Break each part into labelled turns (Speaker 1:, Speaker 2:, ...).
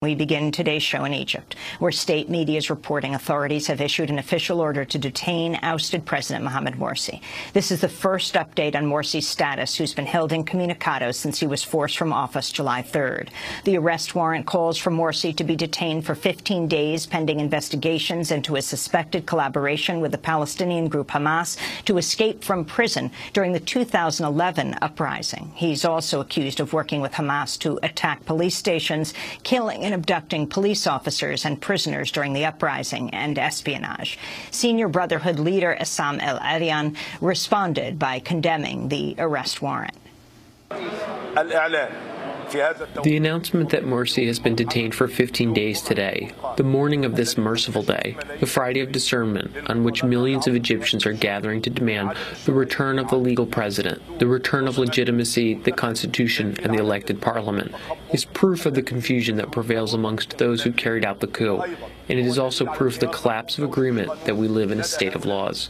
Speaker 1: We begin today's show in Egypt, where state media is reporting authorities have issued an official order to detain ousted President Mohamed Morsi. This is the first update on Morsi's status, who's been held incommunicado since he was forced from office July 3rd. The arrest warrant calls for Morsi to be detained for 15 days pending investigations into his suspected collaboration with the Palestinian group Hamas to escape from prison during the 2011 uprising. He's also accused of working with Hamas to attack police stations, killing and abducting police officers and prisoners during the uprising, and espionage. Senior Brotherhood leader Issam El-Arian responded by condemning the arrest warrant.
Speaker 2: The announcement that Morsi has been detained for 15 days today, the morning of this merciful day, the Friday of discernment, on which millions of Egyptians are gathering to demand the return of the legal president, the return of legitimacy, the constitution, and the elected parliament, is proof of the confusion that prevails amongst those who carried out the coup, and it is also proof of the collapse of agreement that we live in a state of laws.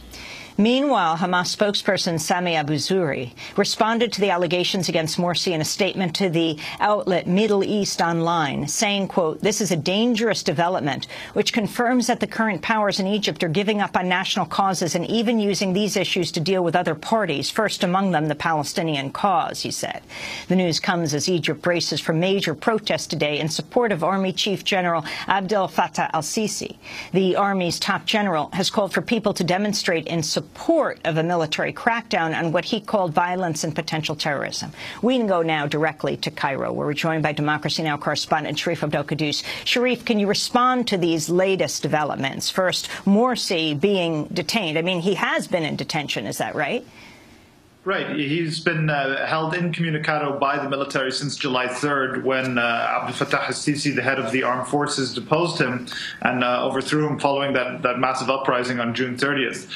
Speaker 1: Meanwhile, Hamas spokesperson Sami Abu Zuhri responded to the allegations against Morsi in a statement to the outlet Middle East Online, saying, quote, "This is a dangerous development, which confirms that the current powers in Egypt are giving up on national causes and even using these issues to deal with other parties, first among them the Palestinian cause," he said. The news comes as Egypt braces for major protests today in support of Army Chief General Abdel Fattah al-Sisi. The Army's top general has called for people to demonstrate in support of a military crackdown on what he called violence and potential terrorism. We can go now directly to Cairo, where we're joined by Democracy Now! Correspondent Sharif Abdel-Quddus. Sharif, can you respond to these latest developments? First, Morsi being detained. I mean, he has been in detention, is that right?
Speaker 3: Right. He's been held incommunicado by the military since July 3rd, when Abdel Fattah al-Sisi, the head of the armed forces, deposed him and overthrew him following that massive uprising on June 30th.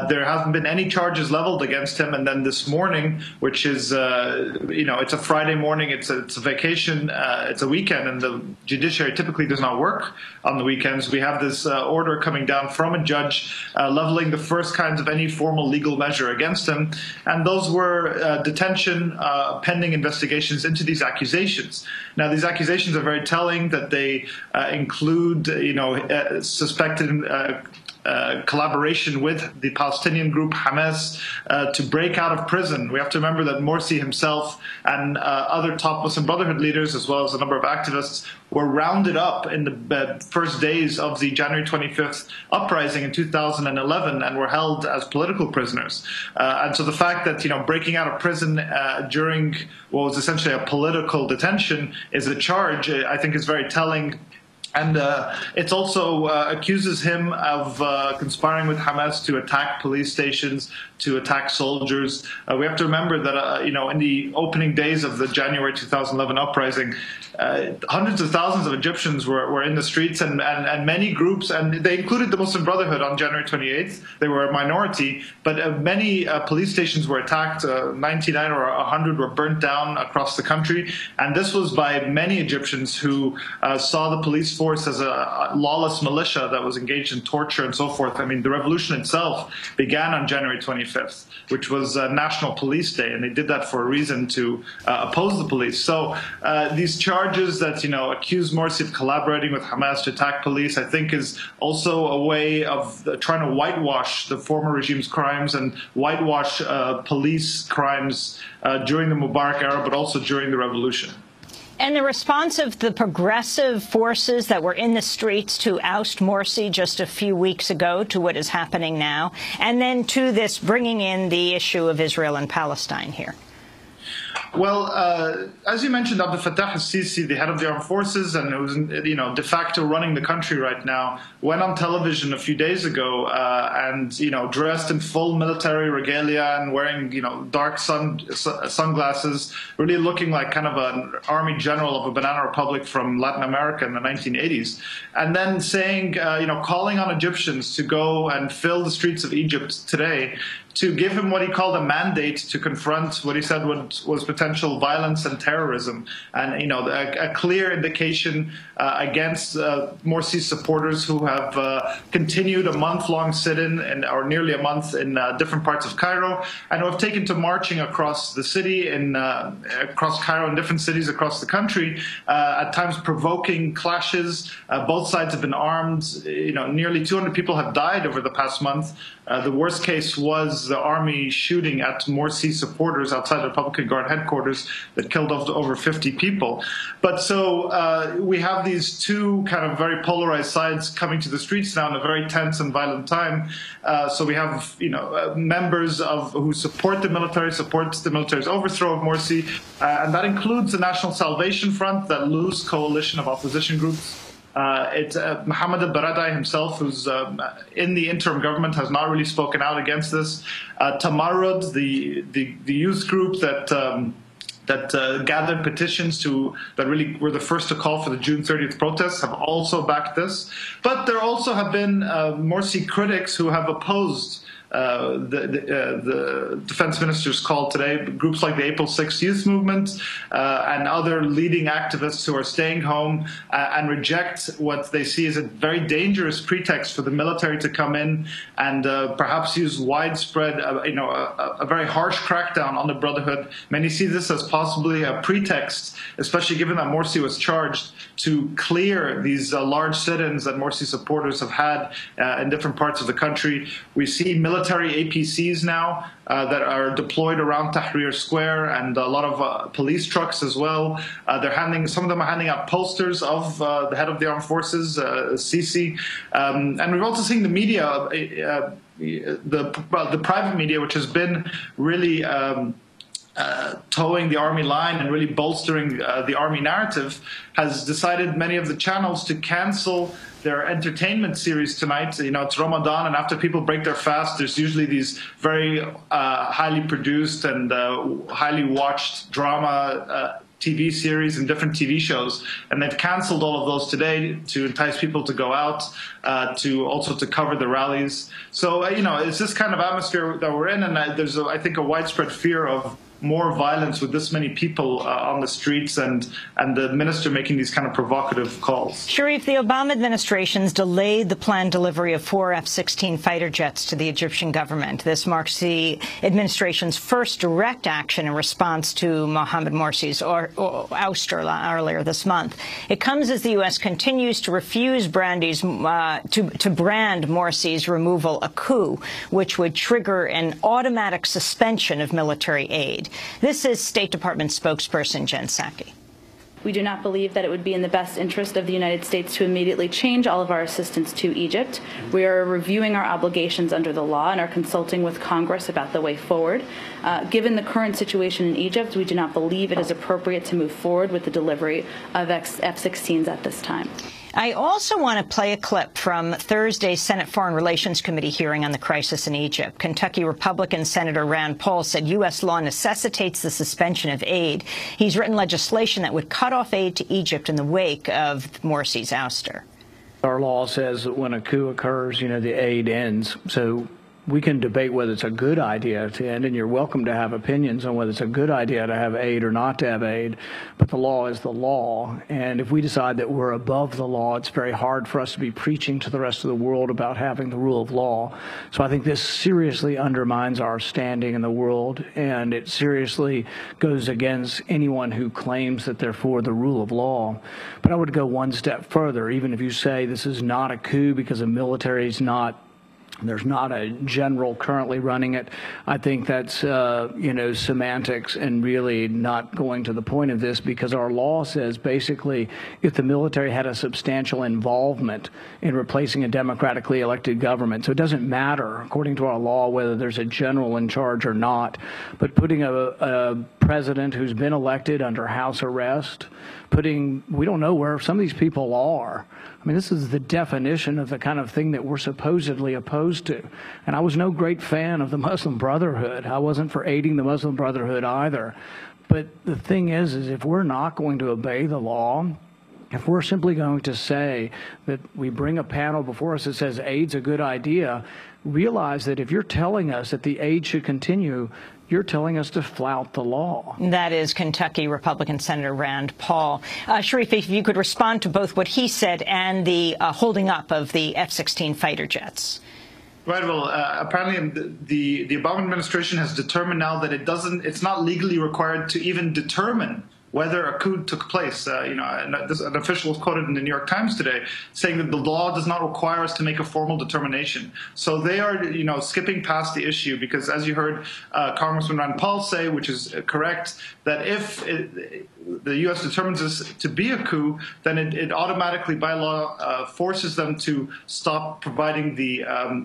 Speaker 3: There hasn't been any charges leveled against him. And then this morning, which is, it's a Friday morning, it's a vacation, it's a weekend, and the judiciary typically does not work on the weekends. We have this order coming down from a judge leveling the first kinds of any formal legal measure against him. And those were detention pending investigations into these accusations. Now, these accusations are very telling that they include, suspected collaboration with the Palestinian group Hamas to break out of prison. We have to remember that Morsi himself and other top Muslim Brotherhood leaders, as well as a number of activists, were rounded up in the first days of the January 25th uprising in 2011 and were held as political prisoners. And so the fact that, breaking out of prison during what was essentially a political detention is a charge, I think is very telling. And it also accuses him of conspiring with Hamas to attack police stations, to attack soldiers. We have to remember that, in the opening days of the January 2011 uprising, hundreds of thousands of Egyptians were in the streets, and many groups, and they included the Muslim Brotherhood on January 28th. They were a minority, but many police stations were attacked. 99 or 100 were burnt down across the country. And this was by many Egyptians who saw the police force as a lawless militia that was engaged in torture and so forth. I mean, the revolution itself began on January 25th, which was National Police Day, and they did that for a reason, to oppose the police. So these charges that, accuse Morsi of collaborating with Hamas to attack police, I think is also a way of trying to whitewash the former regime's crimes and whitewash police crimes during the Mubarak era, but also during the revolution.
Speaker 1: And the response of the progressive forces that were in the streets to oust Morsi just a few weeks ago to what is happening now, and then to this bringing in the issue of Israel and Palestine here.
Speaker 3: Well, as you mentioned, Abdel Fattah al-Sisi, the head of the armed forces, and who's de facto running the country right now, went on television a few days ago and dressed in full military regalia and wearing dark sunglasses, really looking like kind of an army general of a banana republic from Latin America in the 1980s, and then saying, calling on Egyptians to go and fill the streets of Egypt today to give him what he called a mandate to confront what he said was potential violence and terrorism, and a clear indication against Morsi's supporters who have continued a month-long sit-in, or nearly a month, in different parts of Cairo, and who have taken to marching across the city, across Cairo and different cities across the country, at times provoking clashes. Both sides have been armed. Nearly 200 people have died over the past month. The worst case was the army shooting at Morsi supporters outside the Republican Guard headquarters that killed over 50 people. But so we have these two kind of very polarized sides coming to the streets now in a very tense and violent time. So we have members who support the military, supports the military's overthrow of Morsi, and that includes the National Salvation Front, that loose coalition of opposition groups. It's Mohammed al-Baradei himself, who's in the interim government, has not really spoken out against this. Tamarrud, the youth group that gathered petitions that really were the first to call for the June 30th protests, have also backed this. But there also have been Morsi critics who have opposed the defense minister's call today. Groups like the April 6th Youth Movement and other leading activists who are staying home and reject what they see as a very dangerous pretext for the military to come in and perhaps use widespread, a very harsh crackdown on the Brotherhood. Many see this as possibly a pretext, especially given that Morsi was charged, to clear these large sit-ins that Morsi supporters have had in different parts of the country. We see military APCs now that are deployed around Tahrir Square, and a lot of police trucks as well. Some of them are handing out posters of the head of the armed forces, al-Sisi. And we've also seen the media, the private media, which has been really towing the army line and really bolstering the army narrative, has decided, many of the channels, to cancel their entertainment series tonight. It's Ramadan, and after people break their fast, there's usually these very highly produced and highly watched drama TV series and different TV shows, and they've canceled all of those today to entice people to go out, to cover the rallies. So it's this kind of atmosphere that we're in, and there's I think a widespread fear of more violence with this many people on the streets, and the minister making these kind of provocative calls.
Speaker 1: Sharif, the Obama administration's delayed the planned delivery of 4 F-16 fighter jets to the Egyptian government. This marks the administration's first direct action in response to Mohamed Morsi's ouster earlier this month. It comes as the U.S. continues to refuse to brand Morsi's removal a coup, which would trigger an automatic suspension of military aid. This is State Department spokesperson Jen Psaki.
Speaker 4: We do not believe that it would be in the best interest of the United States to immediately change all of our assistance to Egypt. We are reviewing our obligations under the law and are consulting with Congress about the way forward. Given the current situation in Egypt, we do not believe it is appropriate to move forward with the delivery of F-16s at this time.
Speaker 1: I also want to play a clip from Thursday's Senate Foreign Relations Committee hearing on the crisis in Egypt. Kentucky Republican Senator Rand Paul said U.S. law necessitates the suspension of aid. He's written legislation that would cut off aid to Egypt in the wake of Morsi's ouster.
Speaker 5: Our law says that when a coup occurs, the aid ends. So we can debate whether it's a good idea to end, and you're welcome to have opinions on whether it's a good idea to have aid or not to have aid, but the law is the law, and if we decide that we're above the law, it's very hard for us to be preaching to the rest of the world about having the rule of law. So I think this seriously undermines our standing in the world, and it seriously goes against anyone who claims that they're for the rule of law. But I would go one step further. Even if you say this is not a coup because the military is there's not a general currently running it, I think that's, semantics and really not going to the point of this, because our law says basically if the military had a substantial involvement in replacing a democratically elected government. So it doesn't matter, according to our law, whether there's a general in charge or not, but putting a president who's been elected under house arrest, we don't know where some of these people are. I mean, this is the definition of the kind of thing that we're supposedly opposed to. And I was no great fan of the Muslim Brotherhood. I wasn't for aiding the Muslim Brotherhood either. But the thing is if we're not going to obey the law, If we're simply going to say that we bring a panel before us that says aid's a good idea, realize that if you're telling us that the aid should continue, you're telling us to flout the law.
Speaker 1: That is Kentucky Republican Senator Rand Paul. Sharif, if you could respond to both what he said and the holding up of the F-16 fighter jets.
Speaker 3: Right. Well, apparently the Obama administration has determined now that it's not legally required to even determine whether a coup took place. An official was quoted in the New York Times today saying that the law does not require us to make a formal determination. So they are, skipping past the issue because, as you heard Congressman Rand Paul say, which is correct, that if the U.S. determines this to be a coup, then it automatically, by law, forces them to stop providing the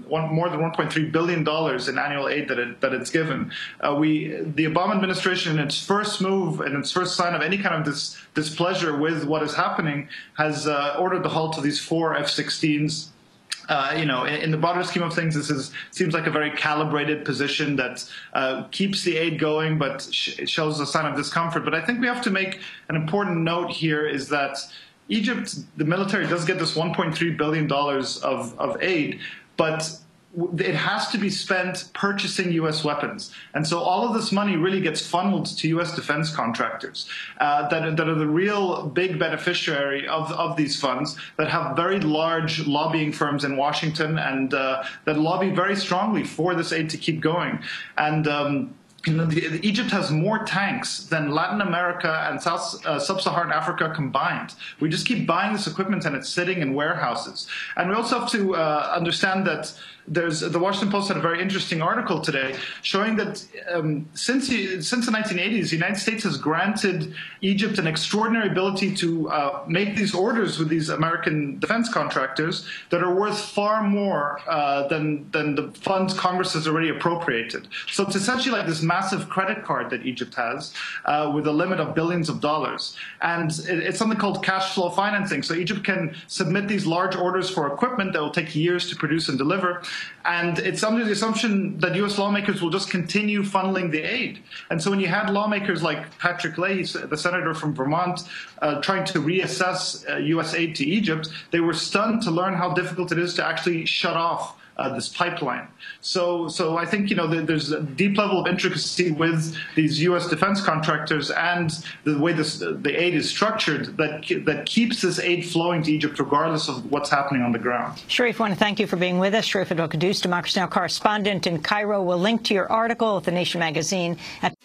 Speaker 3: more than $1.3 billion in annual aid that it's given. The Obama administration, in its first move and its first sign of any kind of displeasure with what is happening, has ordered the halt of these 4 F-16s. In the broader scheme of things, this seems like a very calibrated position that keeps the aid going, but shows a sign of discomfort. But I think we have to make an important note here is that Egypt, the military, does get this $1.3 billion of aid, but it has to be spent purchasing U.S. weapons. And so all of this money really gets funneled to U.S. defense contractors that are the real big beneficiary of these funds, that have very large lobbying firms in Washington and that lobby very strongly for this aid to keep going. And Egypt has more tanks than Latin America and Sub-Saharan Africa combined. We just keep buying this equipment and it's sitting in warehouses. And we also have to understand that the Washington Post had a very interesting article today showing that since the 1980s, the United States has granted Egypt an extraordinary ability to make these orders with these American defense contractors that are worth far more than the funds Congress has already appropriated. So it's essentially like this massive credit card that Egypt has with a limit of billions of dollars. And it's something called cash flow financing. So Egypt can submit these large orders for equipment that will take years to produce and deliver. And it's under the assumption that U.S. lawmakers will just continue funneling the aid. And so when you had lawmakers like Patrick Leahy, the senator from Vermont, trying to reassess U.S. aid to Egypt, they were stunned to learn how difficult it is to actually shut off this pipeline. So I think, there's a deep level of intricacy with these U.S. defense contractors and the way the aid is structured that keeps this aid flowing to Egypt regardless of what's happening on the ground.
Speaker 1: Sharif, I want to thank you for being with us. Sharif al-Quddus, Democracy Now! Correspondent in Cairo. We'll link to your article at The Nation magazine at